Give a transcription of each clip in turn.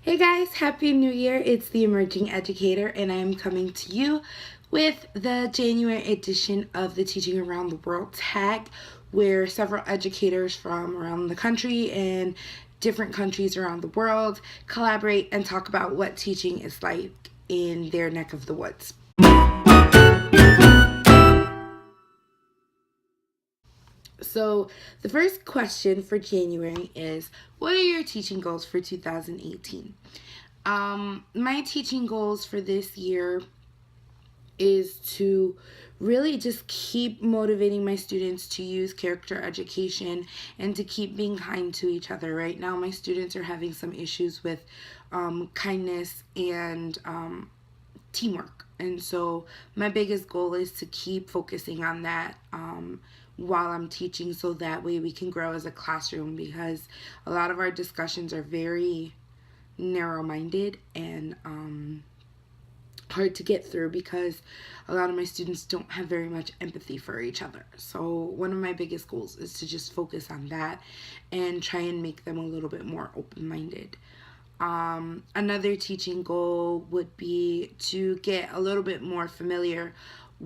Hey guys, Happy New Year. It's the Emerging Educator, and I'm coming to you with the January edition of the Teaching Around the World tag, where several educators from around the country and different countries around the world collaborate and talk about what teaching is like in their neck of the woods. So, the first question for January is, what are your teaching goals for 2018? My teaching goals for this year is to really just keep motivating my students to use character education and to keep being kind to each other. Right now, my students are having some issues with kindness and teamwork. And so, my biggest goal is to keep focusing on that while I'm teaching, so that way we can grow as a classroom, because a lot of our discussions are very narrow-minded and hard to get through because a lot of my students don't have very much empathy for each other. So one of my biggest goals is to just focus on that and try and make them a little bit more open-minded. Another teaching goal would be to get a little bit more familiar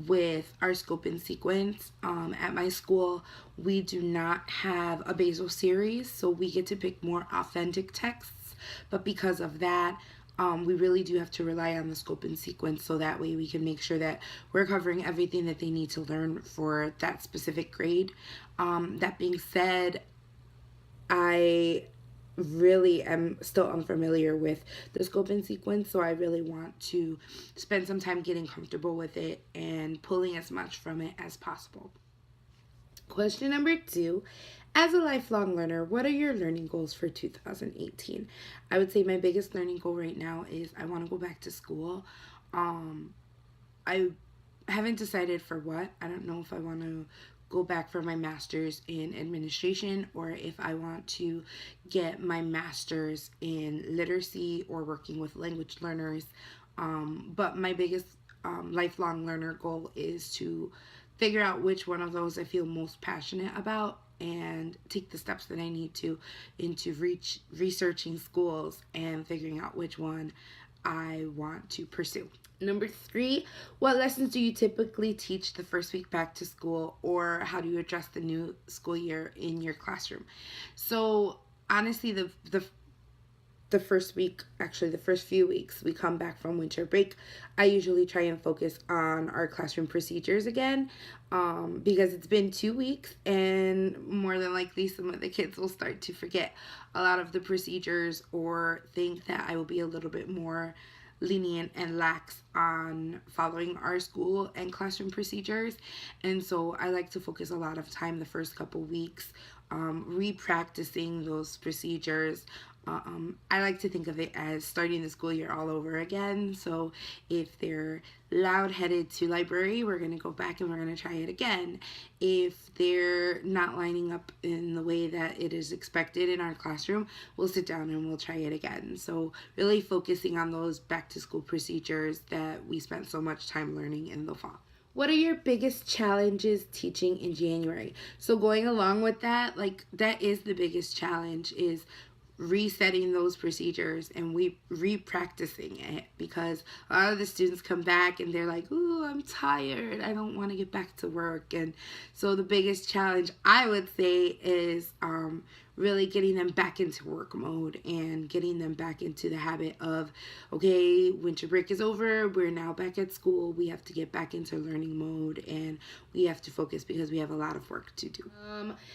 with our scope and sequence. At my school, we do not have a basal series, so we get to pick more authentic texts. But because of that, we really do have to rely on the scope and sequence, so that way we can make sure that we're covering everything that they need to learn for that specific grade. That being said, I really am still unfamiliar with the scope and sequence, so I really want to spend some time getting comfortable with it and pulling as much from it as possible. Question number 2. As a lifelong learner, what are your learning goals for 2018? I would say my biggest learning goal right now is I want to go back to school. I haven't decided for what. I don't know if I want to go back for my master's in administration, or if I want to get my master's in literacy or working with language learners. But my biggest lifelong learner goal is to figure out which one of those I feel most passionate about and take the steps that I need to into researching schools and figuring out which one I want to pursue. Number 3, what lessons do you typically teach the first week back to school, or how do you address the new school year in your classroom? So honestly, the first week, actually the first few weeks we come back from winter break, I usually try and focus on our classroom procedures again, because it's been 2 weeks and more than likely some of the kids will start to forget a lot of the procedures or think that I will be a little bit more lenient and lax on following our school and classroom procedures. And so I like to focus a lot of time the first couple weeks re-practicing those procedures. I like to think of it as starting the school year all over again. So if they're loud headed to library, we're going to go back and we're going to try it again. If they're not lining up in the way that it is expected in our classroom, we'll sit down and we'll try it again. So really focusing on those back to school procedures that we spent so much time learning in the fall. What are your biggest challenges teaching in January? So going along with that, like that is the biggest challenge, is resetting those procedures and we re-practicing it, because a lot of the students come back and they're like, ooh, I'm tired, I don't want to get back to work. And so the biggest challenge, I would say, is really getting them back into work mode and getting them back into the habit of, okay, winter break is over, we're now back at school, we have to get back into learning mode and we have to focus because we have a lot of work to do.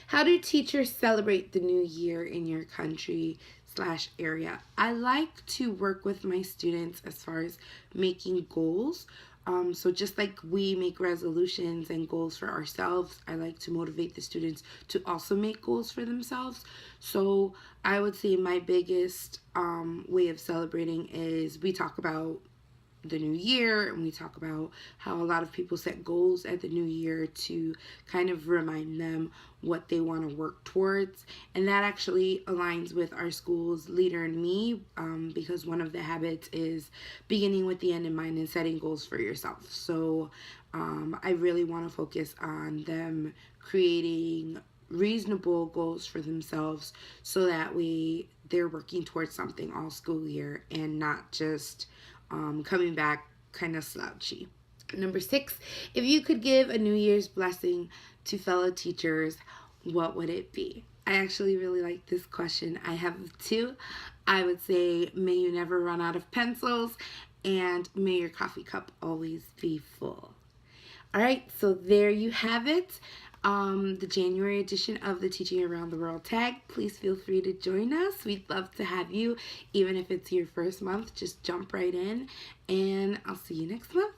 How do teachers celebrate the new year in your country / area? I like to work with my students as far as making goals. So just like we make resolutions and goals for ourselves, I like to motivate the students to also make goals for themselves. So I would say my biggest way of celebrating is we talk about the new year, and we talk about how a lot of people set goals at the new year to kind of remind them what they want to work towards. And that actually aligns with our school's Leader in Me, because one of the habits is beginning with the end in mind and setting goals for yourself. So I really want to focus on them creating reasonable goals for themselves, so that way they're working towards something all school year and not just coming back kind of slouchy. Number 6, if you could give a New Year's blessing to fellow teachers, what would it be? I actually really like this question. I have 2. I would say, may you never run out of pencils, and may your coffee cup always be full. All right, so there you have it. The January edition of the Teaching Around the World tag. Please feel free to join us. We'd love to have you. Even if it's your first month, just jump right in, and I'll see you next month.